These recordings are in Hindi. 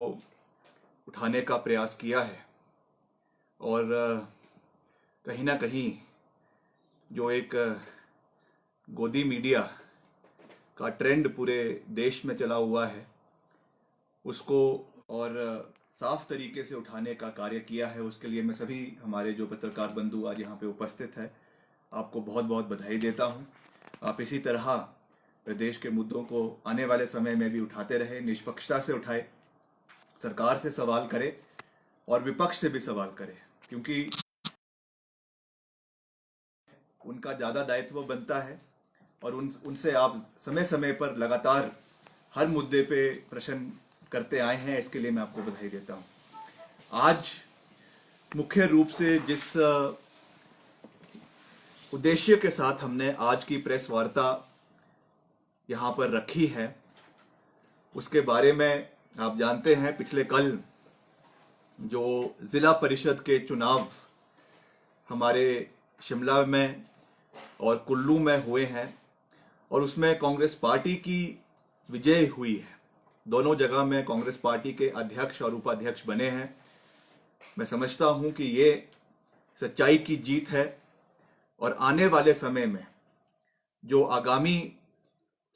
उठाने का प्रयास किया है। और कहीं ना कहीं जो एक गोदी मीडिया का ट्रेंड पूरे देश में चला हुआ है उसको और साफ तरीके से उठाने का कार्य किया है। उसके लिए मैं सभी हमारे जो पत्रकार बंधु आज यहाँ पे उपस्थित है आपको बहुत बहुत बधाई देता हूँ। आप इसी तरह प्रदेश के मुद्दों को आने वाले समय में भी उठाते रहे, निष्पक्षता से उठाए, सरकार से सवाल करे और विपक्ष से भी सवाल करे, क्योंकि उनका ज़्यादा दायित्व बनता है और उनसे आप समय समय पर लगातार हर मुद्दे पे प्रश्न करते आए हैं। इसके लिए मैं आपको बधाई देता हूँ। आज मुख्य रूप से जिस उद्देश्य के साथ हमने आज की प्रेस वार्ता यहाँ पर रखी है उसके बारे में आप जानते हैं। पिछले कल जो जिला परिषद के चुनाव हमारे शिमला में और कुल्लू में हुए हैं और उसमें कांग्रेस पार्टी की विजय हुई है। दोनों जगह में कांग्रेस पार्टी के अध्यक्ष और उपाध्यक्ष बने हैं। मैं समझता हूं कि ये सच्चाई की जीत है और आने वाले समय में जो आगामी,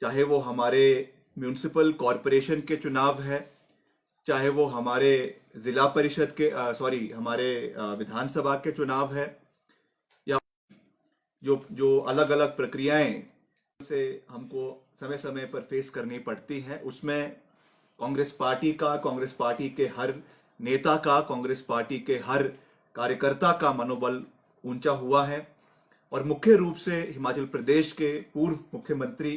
चाहे वो हमारे म्यूनिसिपल कॉरपोरेशन के चुनाव है, चाहे वो हमारे जिला परिषद के हमारे विधानसभा के चुनाव है, या जो अलग अलग प्रक्रियाएं से हमको समय समय पर फेस करनी पड़ती है, उसमें कांग्रेस पार्टी के हर नेता का, कांग्रेस पार्टी के हर कार्यकर्ता का मनोबल ऊंचा हुआ है। और मुख्य रूप से हिमाचल प्रदेश के पूर्व मुख्यमंत्री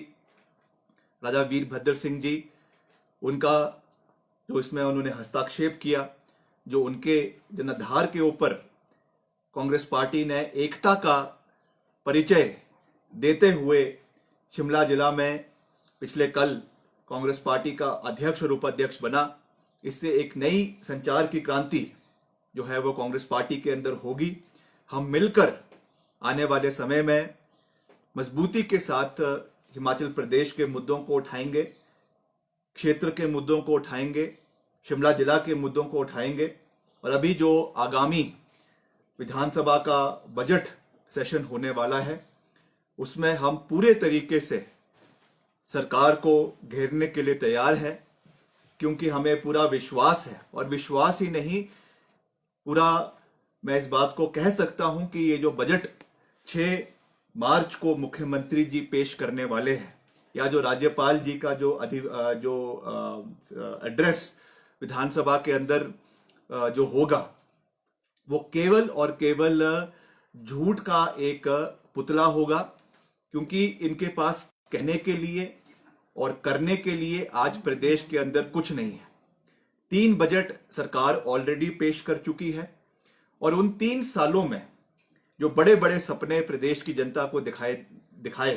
राजा वीरभद्र सिंह जी, उनका जो इसमें उन्होंने हस्तक्षेप किया, जो उनके जनाधार के ऊपर कांग्रेस पार्टी ने एकता का परिचय देते हुए शिमला जिला में पिछले कल कांग्रेस पार्टी का अध्यक्ष और उपाध्यक्ष बना। इससे एक नई संचार की क्रांति जो है वो कांग्रेस पार्टी के अंदर होगी। हम मिलकर आने वाले समय में मजबूती के साथ हिमाचल प्रदेश के मुद्दों को उठाएंगे, क्षेत्र के मुद्दों को उठाएंगे, शिमला जिला के मुद्दों को उठाएंगे। और अभी जो आगामी विधानसभा का बजट सेशन होने वाला है उसमें हम पूरे तरीके से सरकार को घेरने के लिए तैयार है, क्योंकि हमें पूरा विश्वास है। और विश्वास ही नहीं, पूरा मैं इस बात को कह सकता हूं कि ये जो बजट 6 मार्च को मुख्यमंत्री जी पेश करने वाले हैं, या जो राज्यपाल जी का जो एड्रेस विधानसभा के अंदर जो होगा, वो केवल और केवल झूठ का एक पुतला होगा, क्योंकि इनके पास कहने के लिए और करने के लिए आज प्रदेश के अंदर कुछ नहीं है। 3 बजट सरकार ऑलरेडी पेश कर चुकी है और उन 3 सालों में जो बड़े बड़े सपने प्रदेश की जनता को दिखाए,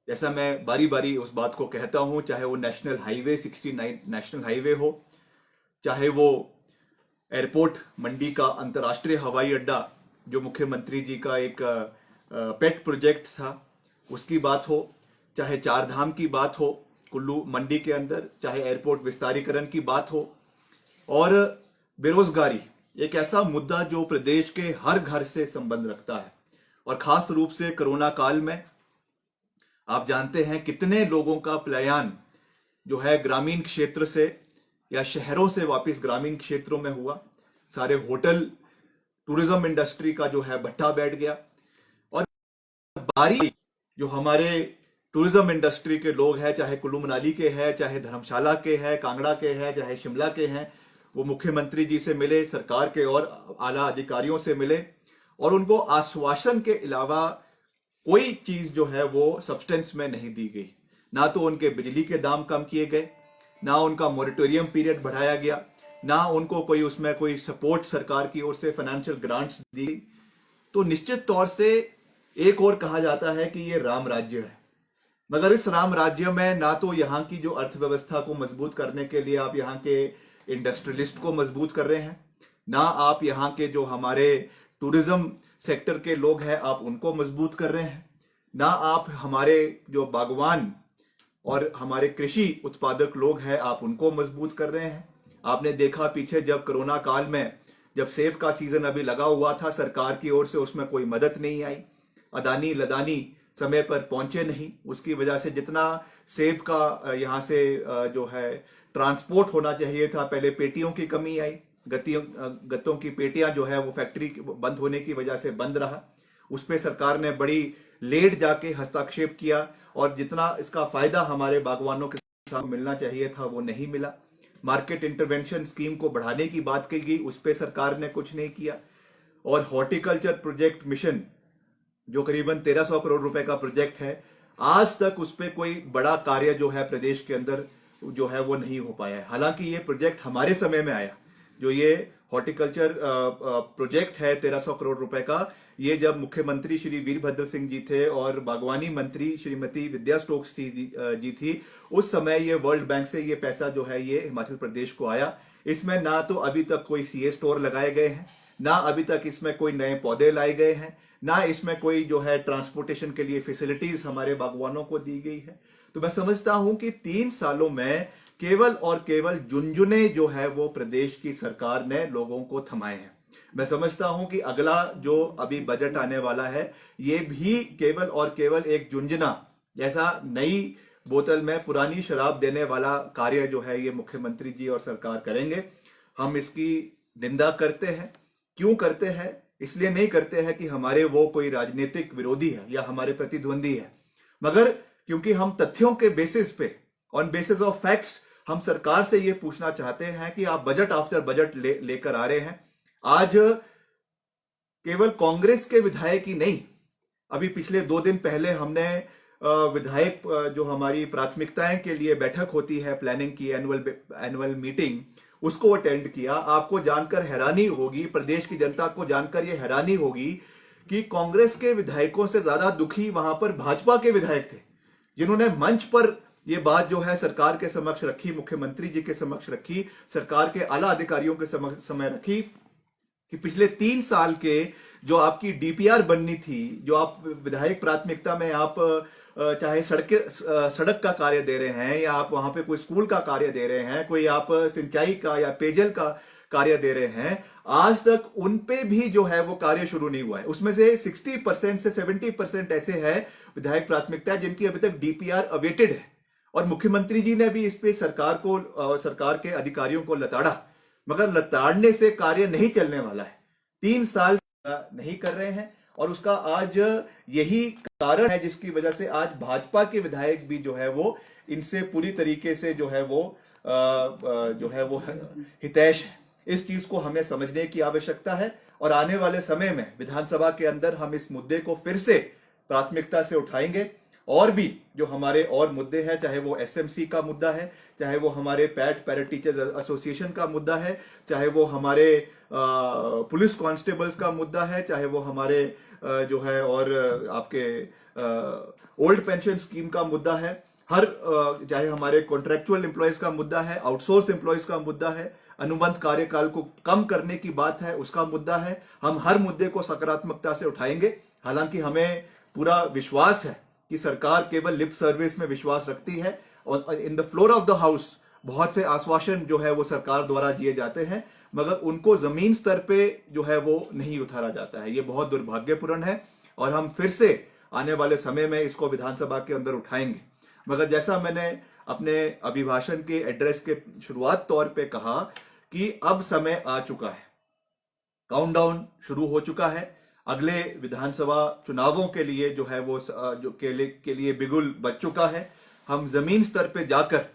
जैसा मैं बारी बारी उस बात को कहता हूं, चाहे वो नेशनल हाईवे 69 नेशनल हाईवे हो, चाहे वो एयरपोर्ट मंडी का अंतर्राष्ट्रीय हवाई अड्डा जो मुख्यमंत्री जी का एक पेट प्रोजेक्ट था उसकी बात हो, चाहे चार धाम की बात हो कुल्लू मंडी के अंदर, चाहे एयरपोर्ट विस्तारीकरण की बात हो, और बेरोजगारी एक ऐसा मुद्दा जो प्रदेश के हर घर से संबंध रखता है। और खास रूप से कोरोना काल में आप जानते हैं कितने लोगों का पलायन जो है ग्रामीण क्षेत्र से या शहरों से वापस ग्रामीण क्षेत्रों में हुआ। सारे होटल, टूरिज्म इंडस्ट्री का जो है भट्टा बैठ गया। और बारी जो हमारे टूरिज्म इंडस्ट्री के लोग हैं, चाहे कुल्लू मनाली के हैं, चाहे धर्मशाला के हैं, कांगड़ा के हैं, चाहे शिमला के हैं, वो मुख्यमंत्री जी से मिले, सरकार के और आला अधिकारियों से मिले और उनको आश्वासन के अलावा कोई चीज जो है वो सब्सटेंस में नहीं दी गई। ना तो उनके बिजली के दाम कम किए गए, ना उनका मॉरिटोरियम पीरियड बढ़ाया गया, ना उनको कोई उसमें कोई सपोर्ट सरकार की ओर से फाइनेंशियल ग्रांट्स दी। तो निश्चित तौर से एक और कहा जाता है कि ये राम राज्य है, मगर इस राम राज्य में ना तो यहाँ की जो अर्थव्यवस्था को मजबूत करने के लिए आप यहाँ के इंडस्ट्रियलिस्ट को मजबूत कर रहे हैं, ना आप यहाँ के जो हमारे टूरिज्म सेक्टर के लोग हैं आप उनको मजबूत कर रहे हैं, ना आप हमारे जो बागवान और हमारे कृषि उत्पादक लोग हैं आप उनको मजबूत कर रहे हैं। आपने देखा पीछे जब कोरोना काल में जब सेब का सीजन अभी लगा हुआ था, सरकार की ओर से उसमें कोई मदद नहीं आई, अदानी लदानी समय पर पहुंचे नहीं, उसकी वजह से जितना सेब का यहाँ से जो है ट्रांसपोर्ट होना चाहिए था, पहले पेटियों की कमी आई, गत्तों की पेटियां जो है वो फैक्ट्री बंद होने की वजह से बंद रहा, उस पर सरकार ने बड़ी लेट जाके हस्तक्षेप किया और जितना इसका फायदा हमारे बागवानों के साथ मिलना चाहिए था वो नहीं मिला। मार्केट इंटरवेंशन स्कीम को बढ़ाने की बात की गई, उस पर सरकार ने कुछ नहीं किया। और हॉर्टिकल्चर प्रोजेक्ट मिशन जो करीबन 1300 करोड़ रुपए का प्रोजेक्ट है, आज तक उस पर कोई बड़ा कार्य जो है प्रदेश के अंदर जो है वो नहीं हो पाया है। हालांकि ये प्रोजेक्ट हमारे समय में आया, जो ये हॉर्टिकल्चर प्रोजेक्ट है 1300 करोड़ रुपए का, ये जब मुख्यमंत्री श्री वीरभद्र सिंह जी थे और बागवानी मंत्री श्रीमती विद्या स्टोक्स जी थी, उस समय ये वर्ल्ड बैंक से ये पैसा जो है ये हिमाचल प्रदेश को आया। इसमें ना तो अभी तक कोई सीए स्टोर लगाए गए हैं, ना अभी तक इसमें कोई नए पौधे लाए गए हैं, ना इसमें कोई जो है ट्रांसपोर्टेशन के लिए फैसिलिटीज हमारे बागवानों को दी गई है। तो मैं समझता हूं कि 3 सालों में केवल और केवल झुनझुने जो है वो प्रदेश की सरकार ने लोगों को थमाए हैं। मैं समझता हूं कि अगला जो अभी बजट आने वाला है, ये भी केवल और केवल एक झुंझुना जैसा नई बोतल में पुरानी शराब देने वाला कार्य जो है ये मुख्यमंत्री जी और सरकार करेंगे। हम इसकी निंदा करते हैं। क्यों करते हैं? इसलिए नहीं करते हैं कि हमारे वो कोई राजनीतिक विरोधी है या हमारे प्रतिद्वंदी है, मगर क्योंकि हम तथ्यों के बेसिस पे, ऑन बेसिस ऑफ फैक्ट्स, हम सरकार से ये पूछना चाहते हैं कि आप बजट आफ्टर बजट लेकर आ रहे हैं। आज केवल कांग्रेस के विधायक ही नहीं, अभी पिछले 2 दिन पहले हमने विधायक जो हमारी प्राथमिकताएं के लिए बैठक होती है, प्लानिंग की एनुअल मीटिंग, उसको अटेंड किया। आपको जानकर हैरानी होगी, प्रदेश की जनता को जानकर यह हैरानी होगी कि कांग्रेस के विधायकों से ज्यादा दुखी वहां पर भाजपा के विधायक थे, जिन्होंने मंच पर यह बात जो है सरकार के समक्ष रखी, मुख्यमंत्री जी के समक्ष रखी, सरकार के आला अधिकारियों के समय रखी कि पिछले 3 साल के जो आपकी डीपीआर बननी थी, जो आप विधायक प्राथमिकता में आप चाहे सड़क का कार्य दे रहे हैं या आप वहां पे कोई स्कूल का कार्य दे रहे हैं, कोई आप सिंचाई का या पेयजल का कार्य दे रहे हैं, आज तक उन पे भी जो है वो कार्य शुरू नहीं हुआ है। उसमें से 60% से 70% ऐसे है विधायक प्राथमिकता जिनकी अभी तक डीपीआर अवेटेड है, और मुख्यमंत्री जी ने भी इस पे सरकार के अधिकारियों को लताड़ा, मगर लताड़ने से कार्य नहीं चलने वाला है। 3 साल नहीं कर रहे हैं, और उसका आज यही कारण है जिसकी वजह से आज भाजपा के विधायक भी जो है वो इनसे पूरी तरीके से जो है वो हितैष है। इस चीज को हमें समझने की आवश्यकता है, और आने वाले समय में विधानसभा के अंदर हम इस मुद्दे को फिर से प्राथमिकता से उठाएंगे। और भी जो हमारे और मुद्दे हैं, चाहे वो एसएमसी का मुद्दा है, चाहे वो हमारे पैरेंट टीचर्स एसोसिएशन का मुद्दा है, चाहे वो हमारे पुलिस कांस्टेबल्स का मुद्दा है, चाहे वो हमारे जो है और आपके ओल्ड पेंशन स्कीम का मुद्दा है, चाहे हमारे कॉन्ट्रेक्चुअल एम्प्लॉयज का मुद्दा है, आउटसोर्स एम्प्लॉयज का मुद्दा है, अनुबंध कार्यकाल को कम करने की बात है, उसका मुद्दा है। हम हर मुद्दे को सकारात्मकता से उठाएंगे। हालांकि हमें पूरा विश्वास है कि सरकार केवल लिप सर्विस में विश्वास रखती है, और in the floor of the house बहुत से आश्वासन जो है वो सरकार द्वारा दिए जाते हैं, मगर उनको जमीन स्तर पे जो है वो नहीं उतारा जाता है। ये बहुत दुर्भाग्यपूर्ण है, और हम फिर से आने वाले समय में इसको विधानसभा के अंदर उठाएंगे। मगर जैसा मैंने अपने अभिभाषण के एड्रेस के शुरुआत तौर पे कहा कि अब समय आ चुका है, काउंटडाउन शुरू हो चुका है, अगले विधानसभा चुनावों के लिए जो है वो के लिए बिगुल बज चुका है। हम जमीन स्तर पे जाकर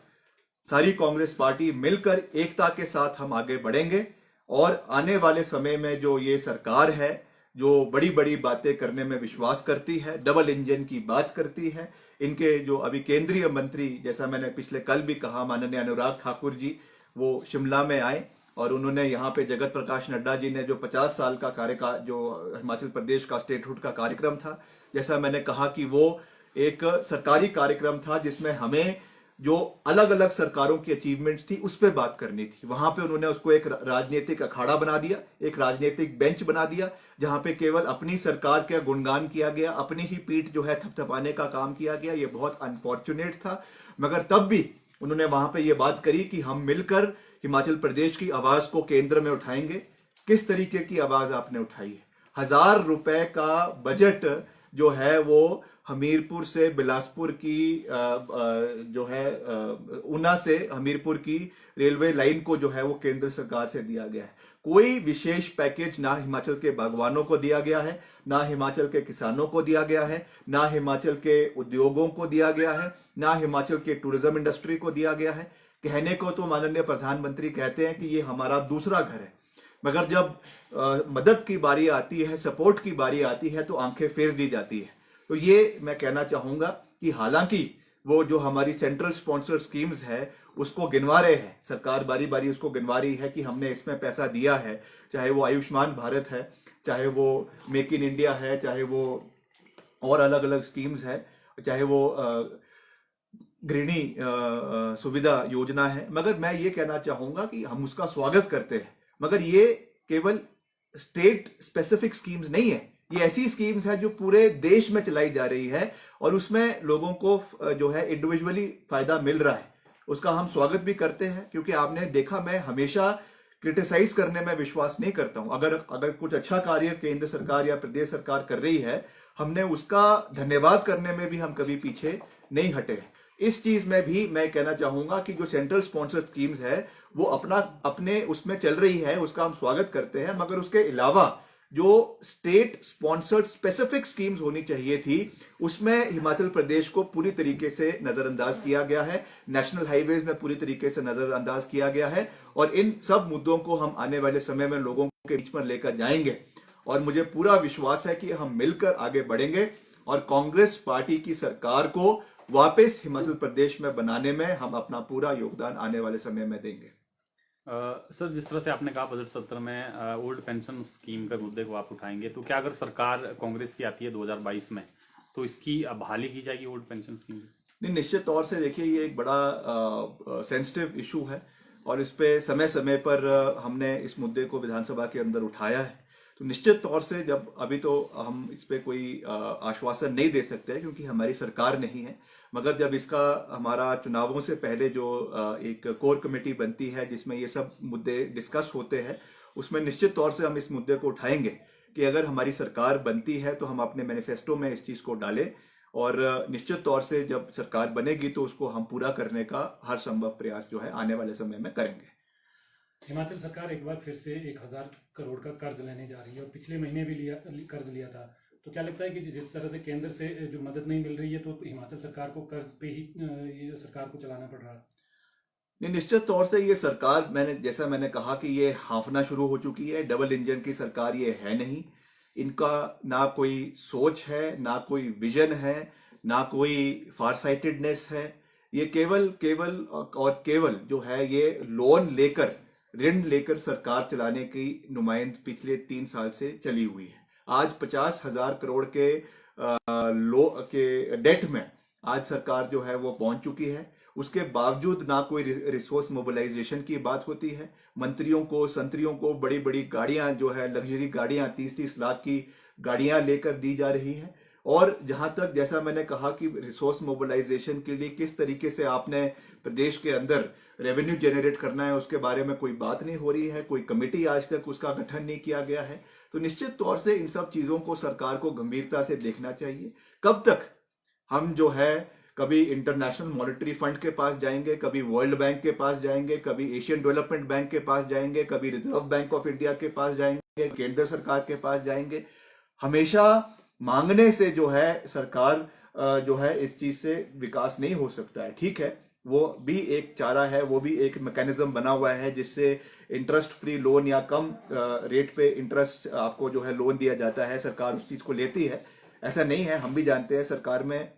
सारी कांग्रेस पार्टी मिलकर एकता के साथ हम आगे बढ़ेंगे, और आने वाले समय में जो ये सरकार है, जो बड़ी बड़ी बातें करने में विश्वास करती है, डबल इंजन की बात करती है, इनके जो अभी केंद्रीय मंत्री, जैसा मैंने पिछले कल भी कहा, माननीय अनुराग ठाकुर जी वो शिमला में आए, और उन्होंने यहाँ पे जगत प्रकाश नड्डा जी ने जो 50 साल का जो हिमाचल प्रदेश का स्टेटहुड का कार्यक्रम था, जैसा मैंने कहा कि वो एक सरकारी कार्यक्रम था जिसमें हमें जो अलग अलग सरकारों की अचीवमेंट्स थी उस पर बात करनी थी। वहां पे उन्होंने उसको एक राजनीतिक अखाड़ा बना दिया, एक राजनीतिक बेंच बना दिया, जहां पे केवल अपनी सरकार का गुणगान किया गया, अपनी ही पीठ जो है थपथपाने का काम किया गया। ये बहुत अनफॉर्चुनेट था, मगर तब भी उन्होंने वहां पे ये बात करी कि हम मिलकर, हिमाचल प्रदेश की आवाज को केंद्र में उठाएंगे। किस तरीके की आवाज आपने उठाई है? 1,000 रुपए का बजट जो है वो हमीरपुर से बिलासपुर की जो है ऊना से हमीरपुर की रेलवे लाइन को जो है वो केंद्र सरकार से दिया गया है। कोई विशेष पैकेज ना हिमाचल के बागवानों को दिया गया है, ना हिमाचल के किसानों को दिया गया है, ना हिमाचल के उद्योगों को दिया गया है, ना हिमाचल के टूरिज्म इंडस्ट्री को दिया गया है। कहने को तो माननीय प्रधानमंत्री कहते हैं कि ये हमारा दूसरा घर है, मगर जब मदद की बारी आती है, सपोर्ट की बारी आती है तो आंखें फेर दी जाती है। तो ये मैं कहना चाहूंगा कि हालांकि वो जो हमारी सेंट्रल स्पॉन्सर्ड स्कीम्स है उसको गिनवा रहे हैं, सरकार बारी बारी उसको गिनवा रही है कि हमने इसमें पैसा दिया है, चाहे वो आयुष्मान भारत है, चाहे वो मेक इन इंडिया है, चाहे वो और अलग अलग स्कीम्स है, चाहे वो गृहिणी सुविधा योजना है। मगर मैं ये कहना चाहूंगा कि हम उसका स्वागत करते हैं, मगर ये केवल स्टेट स्पेसिफिक स्कीम्स नहीं है, ये ऐसी स्कीम्स है जो पूरे देश में चलाई जा रही है और उसमें लोगों को जो है इंडिविजुअली फायदा मिल रहा है। उसका हम स्वागत भी करते हैं, क्योंकि आपने देखा मैं हमेशा क्रिटिसाइज करने में विश्वास नहीं करता हूं। अगर कुछ अच्छा कार्य केंद्र सरकार या प्रदेश सरकार कर रही है, हमने उसका धन्यवाद करने में भी हम कभी पीछे नहीं हटे हैं। इस चीज में भी मैं कहना चाहूंगा कि जो सेंट्रल स्पॉन्सर्ड स्कीम्स है वो अपने उसमें चल रही है, उसका हम स्वागत करते हैं, मगर उसके अलावा जो स्टेट स्पॉन्सर्ड स्पेसिफिक स्कीम्स होनी चाहिए थी उसमें हिमाचल प्रदेश को पूरी तरीके से नजरअंदाज किया गया है, नेशनल हाईवेज में पूरी तरीके से नजरअंदाज किया गया है। और इन सब मुद्दों को हम आने वाले समय में लोगों के बीच में लेकर जाएंगे और मुझे पूरा विश्वास है कि हम मिलकर आगे बढ़ेंगे और कांग्रेस पार्टी की सरकार को वापस हिमाचल प्रदेश में बनाने में हम अपना पूरा योगदान आने वाले समय में देंगे। सर, जिस तरह से आपने कहा बजट सत्र में ओल्ड पेंशन स्कीम के मुद्दे को आप उठाएंगे, तो क्या अगर सरकार कांग्रेस की आती है 2022 में तो इसकी बहाली की जाएगी ओल्ड पेंशन स्कीम? नहीं, निश्चित तौर से देखिए ये एक बड़ा सेंसिटिव इशू है और इस पे समय समय पर हमने इस मुद्दे को विधानसभा के अंदर उठाया है। तो निश्चित तौर से जब अभी तो हम इस पे कोई आश्वासन नहीं दे सकते क्योंकि हमारी सरकार नहीं है, मगर जब इसका हमारा चुनावों से पहले जो एक कोर कमेटी बनती है जिसमें ये सब मुद्दे डिस्कस होते हैं, उसमें निश्चित तौर से हम इस मुद्दे को उठाएंगे कि अगर हमारी सरकार बनती है तो हम अपने मैनिफेस्टो में इस चीज को डालें और निश्चित तौर से जब सरकार बनेगी तो उसको हम पूरा करने का हर संभव प्रयास जो है आने वाले समय में करेंगे। हिमाचल सरकार एक बार फिर से 1,000 करोड़ का कर्ज लेने जा रही है और पिछले महीने भी कर्ज लिया था, तो क्या लगता है कि जिस तरह से केंद्र से जो मदद नहीं मिल रही है तो हिमाचल सरकार को कर्ज पे ही ये सरकार को चलाना पड़ रहा है? नहीं, निश्चित तौर से ये सरकार मैंने कहा कि ये हांफना शुरू हो चुकी है। डबल इंजन की सरकार ये है नहीं, इनका ना कोई सोच है, ना कोई विजन है, ना कोई फारसाइटेडनेस है। ये केवल जो है ये ऋण लेकर सरकार चलाने की नुमाइंद पिछले 3 साल से चली हुई है। आज 50,000 करोड़ के डेट में आज सरकार जो है वो पहुंच चुकी है। उसके बावजूद ना कोई रिसोर्स मोबिलाइजेशन की बात होती है। संतरियों को बड़ी बड़ी गाड़ियां जो है लग्जरी गाड़ियां 30-30 लाख की गाड़ियां लेकर दी जा रही है। और जहां तक जैसा मैंने कहा कि रिसोर्स मोबिलाइजेशन के लिए किस तरीके से आपने प्रदेश के अंदर रेवेन्यू जनरेट करना है उसके बारे में कोई बात नहीं हो रही है, कोई कमेटी आज तक उसका गठन नहीं किया गया है। तो निश्चित तौर से इन सब चीजों को सरकार को गंभीरता से देखना चाहिए। कब तक हम जो है कभी इंटरनेशनल मॉनेटरी फंड के पास जाएंगे, कभी वर्ल्ड बैंक के पास जाएंगे, कभी एशियन डेवलपमेंट बैंक के पास जाएंगे, कभी रिजर्व बैंक ऑफ इंडिया के पास जाएंगे, केंद्र सरकार के पास जाएंगे। हमेशा मांगने से जो है सरकार जो है इस चीज से विकास नहीं हो सकता है। ठीक है, वो भी एक चारा है, वो भी एक मैकेनिज्म बना हुआ है जिससे इंटरेस्ट फ्री लोन या कम रेट पे इंटरेस्ट आपको जो है लोन दिया जाता है, सरकार उस चीज को लेती है। ऐसा नहीं है, हम भी जानते हैं सरकार में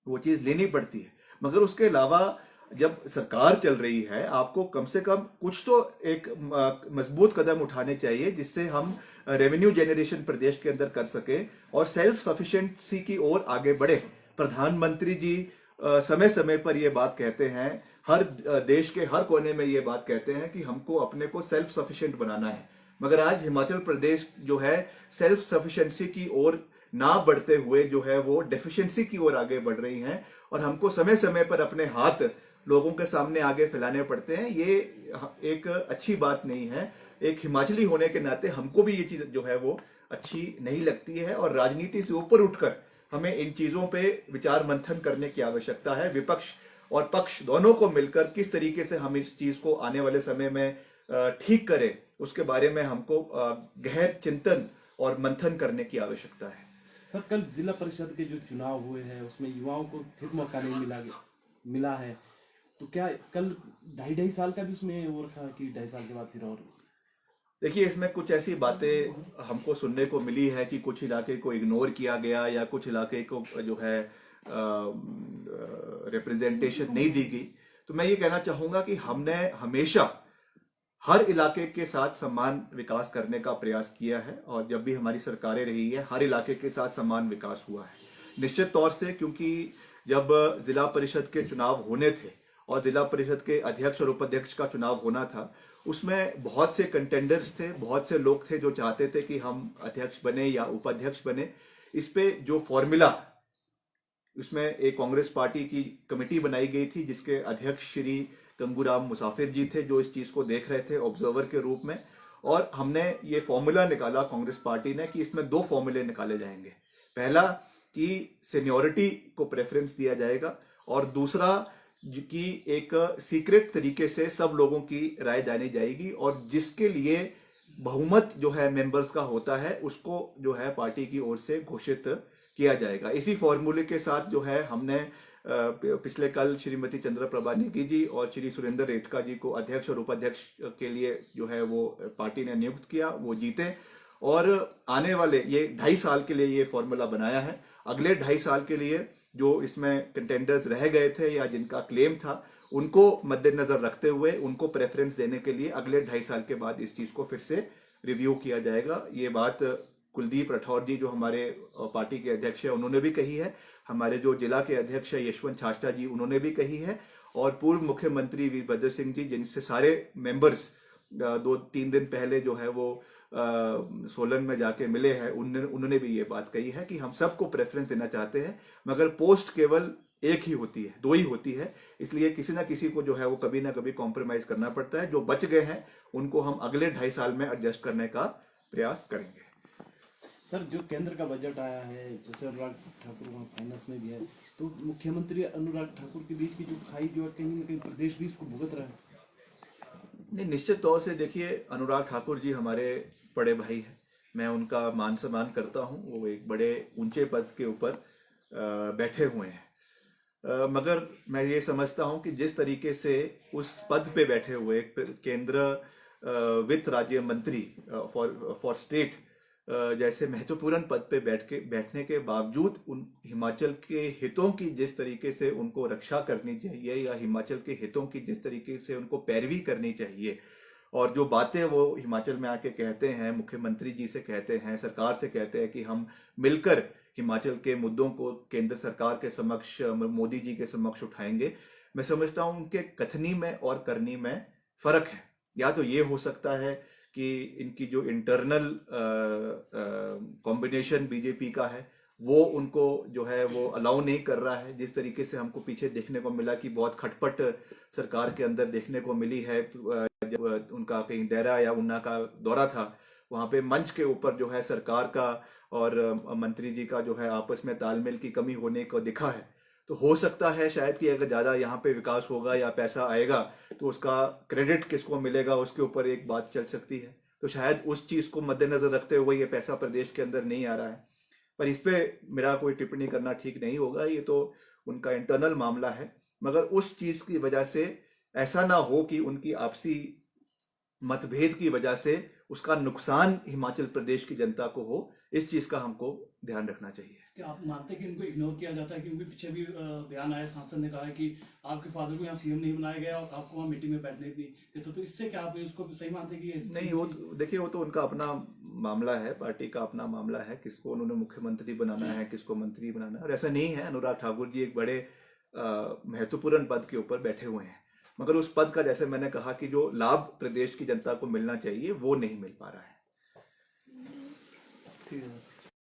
वो चीज लेनी पड़ती है, मगर उसके अलावा जब सरकार चल रही है आपको कम से कम कुछ तो एक मजबूत कदम उठाने चाहिए जिससे हम रेवेन्यू जनरेशन प्रदेश के अंदर कर सके और सेल्फ सफिशिएंसी की ओर आगे बढ़े। प्रधानमंत्री जी समय समय पर ये बात कहते हैं, हर देश के हर कोने में ये बात कहते हैं कि हमको अपने को सेल्फ सफिशिएंट बनाना है, मगर आज हिमाचल प्रदेश जो है सेल्फ सफिशिएंसी की ओर ना बढ़ते हुए जो है वो डेफिशिएंसी की ओर आगे बढ़ रही हैं और हमको समय समय पर अपने हाथ लोगों के सामने आगे फैलाने पड़ते हैं, ये एक अच्छी बात नहीं है। एक हिमाचली होने के नाते हमको भी ये चीज जो है वो अच्छी नहीं लगती है, और राजनीति से ऊपर उठकर हमें इन चीजों पे विचार मंथन करने की आवश्यकता है। विपक्ष और पक्ष दोनों को मिलकर किस तरीके से हम इस चीज को आने वाले समय में ठीक करें, उसके बारे में हमको गहर चिंतन और मंथन करने की आवश्यकता है। सर, कल जिला परिषद के जो चुनाव हुए हैं उसमें युवाओं को फिर मौका नहीं मिला है, तो क्या कल 2.5 साल का भी उसमें वो रखा कि 2.5 साल के बाद फिर? और देखिए, इसमें कुछ ऐसी बातें हमको सुनने को मिली है कि कुछ इलाके को इग्नोर किया गया या कुछ इलाके को जो है रिप्रेजेंटेशन नहीं दी गई। तो मैं ये कहना चाहूंगा कि हमने हमेशा हर इलाके के साथ समान विकास करने का प्रयास किया है, और जब भी हमारी सरकारें रही है हर इलाके के साथ समान विकास हुआ है। निश्चित तौर से, क्योंकि जब जिला परिषद के चुनाव होने थे और जिला परिषद के अध्यक्ष और उपाध्यक्ष का चुनाव होना था, उसमें बहुत से कंटेंडर्स थे, बहुत से लोग थे जो चाहते थे कि हम अध्यक्ष बने या उपाध्यक्ष बने। इस पे जो फॉर्मूला, उसमें एक कांग्रेस पार्टी की कमेटी बनाई गई थी जिसके अध्यक्ष श्री गंगूराम मुसाफिर जी थे, जो इस चीज को देख रहे थे ऑब्जर्वर के रूप में। और हमने ये फॉर्मूला निकाला कांग्रेस पार्टी ने कि इसमें 2 फॉर्मूले निकाले जाएंगे। पहला कि सीनियोरिटी को प्रेफरेंस दिया जाएगा, और दूसरा कि एक सीक्रेट तरीके से सब लोगों की राय जानी जाएगी, और जिसके लिए बहुमत जो है मेंबर्स का होता है उसको जो है पार्टी की ओर से घोषित किया जाएगा। इसी फॉर्मूले के साथ जो है हमने पिछले कल श्रीमती चंद्रप्रभा नेगी जी और श्री सुरेंद्र रेटका जी को अध्यक्ष और उपाध्यक्ष के लिए जो है वो पार्टी ने नियुक्त किया, वो जीते। और आने वाले ये 2.5 साल के लिए ये फॉर्मूला बनाया है। अगले 2.5 साल के लिए जो इसमें कंटेंडर्स रह गए थे या जिनका क्लेम था, उनको मद्देनजर रखते हुए उनको प्रेफरेंस देने के लिए अगले 2.5 साल के बाद इस चीज को फिर से रिव्यू किया जाएगा। ये बात कुलदीप राठौर जी जो हमारे पार्टी के अध्यक्ष है उन्होंने भी कही है, हमारे जो जिला के अध्यक्छ है यशवंत छाष्टा जी उन्होंने भी कही है, और पूर्व मुख्यमंत्री वीरभद्र सिंह जी जिनसे सारे मेंबर्स 2-3 दिन पहले जो है वो सोलन में जाके मिले हैं, उन्होंने भी ये बात कही है कि हम सबको प्रेफरेंस देना चाहते हैं, मगर पोस्ट केवल एक ही होती है, 2 ही होती है, इसलिए किसी ना किसी को जो है वो कभी ना कभी कॉम्प्रोमाइज करना पड़ता है। जो बच गए हैं उनको हम अगले 2.5 साल में एडजस्ट करने का प्रयास करेंगे। सर, जो केंद्र का बजट आया है, जैसे अनुराग ठाकुर वहाँ फाइनेंस में भी है, तो मुख्यमंत्री अनुराग ठाकुर के बीच की जो खाई जो कहीं ना कहीं प्रदेश भी इसको भुगत रहा है। नहीं, निश्चित तौर से देखिए, अनुराग ठाकुर जी हमारे बड़े भाई हैं, मैं उनका मान सम्मान करता हूं, वो एक बड़े ऊंचे पद के ऊपर बैठे हुए हैं, मगर मैं ये समझता हूं कि जिस तरीके से उस पद पे बैठे हुए केंद्र वित्त राज्य मंत्री फॉर स्टेट जैसे महत्वपूर्ण पद पे बैठने के बावजूद उन हिमाचल के हितों की जिस तरीके से उनको रक्षा करनी चाहिए या हिमाचल के हितों की जिस तरीके से उनको पैरवी करनी चाहिए, और जो बातें वो हिमाचल में आके कहते हैं, मुख्यमंत्री जी से कहते हैं, सरकार से कहते हैं कि हम मिलकर हिमाचल के मुद्दों को केंद्र सरकार के समक्ष, मोदी जी के समक्ष उठाएंगे, मैं समझता हूं उनके कथनी में और करनी में फर्क है। या तो ये हो सकता है कि इनकी जो इंटरनल कॉम्बिनेशन बीजेपी का है वो उनको जो है वो अलाउ नहीं कर रहा है। जिस तरीके से हमको पीछे देखने को मिला कि बहुत खटपट सरकार के अंदर देखने को मिली है, जब उनका कहीं देहरा या ऊना का दौरा था, वहां पे मंच के ऊपर जो है सरकार का और मंत्री जी का जो है आपस में तालमेल की कमी होने को दिखा है। तो हो सकता है शायद कि अगर ज्यादा यहाँ पे विकास होगा या पैसा आएगा तो उसका क्रेडिट किसको मिलेगा, उसके ऊपर एक बात चल सकती है। तो शायद उस चीज को मद्देनजर रखते हुए ये पैसा प्रदेश के अंदर नहीं आ रहा है, पर इस पे मेरा कोई टिप्पणी करना ठीक नहीं होगा, ये तो उनका इंटरनल मामला है। मगर उस चीज की वजह से ऐसा ना हो कि उनकी आपसी मतभेद की वजह से उसका नुकसान हिमाचल प्रदेश की जनता को हो, इस चीज का हमको ध्यान रखना चाहिए। क्या आप मानते हैं कि इनको इग्नोर किया जाता है? क्योंकि पीछे भी बयान आया, सांसद ने कहा है कि आपके फादर को यहाँ सीएम नहीं बनाया गया और आपको वहाँ मीटिंग में बैठने नहीं देते, तो इससे क्या आप इसको सही मानते हैं कि नहीं, वो देखिए, वो तो उनका अपना मामला है, पार्टी का अपना मामला है, किसको उन्होंने मुख्यमंत्री बनाना है, किसको मंत्री बनाना है, और ऐसा नहीं है। अनुराग ठाकुर जी एक बड़े महत्वपूर्ण पद के ऊपर बैठे हुए हैं, मगर उस पद का, जैसे मैंने कहा कि जो लाभ प्रदेश की जनता को मिलना चाहिए वो नहीं मिल पा रहा है। ठीक है।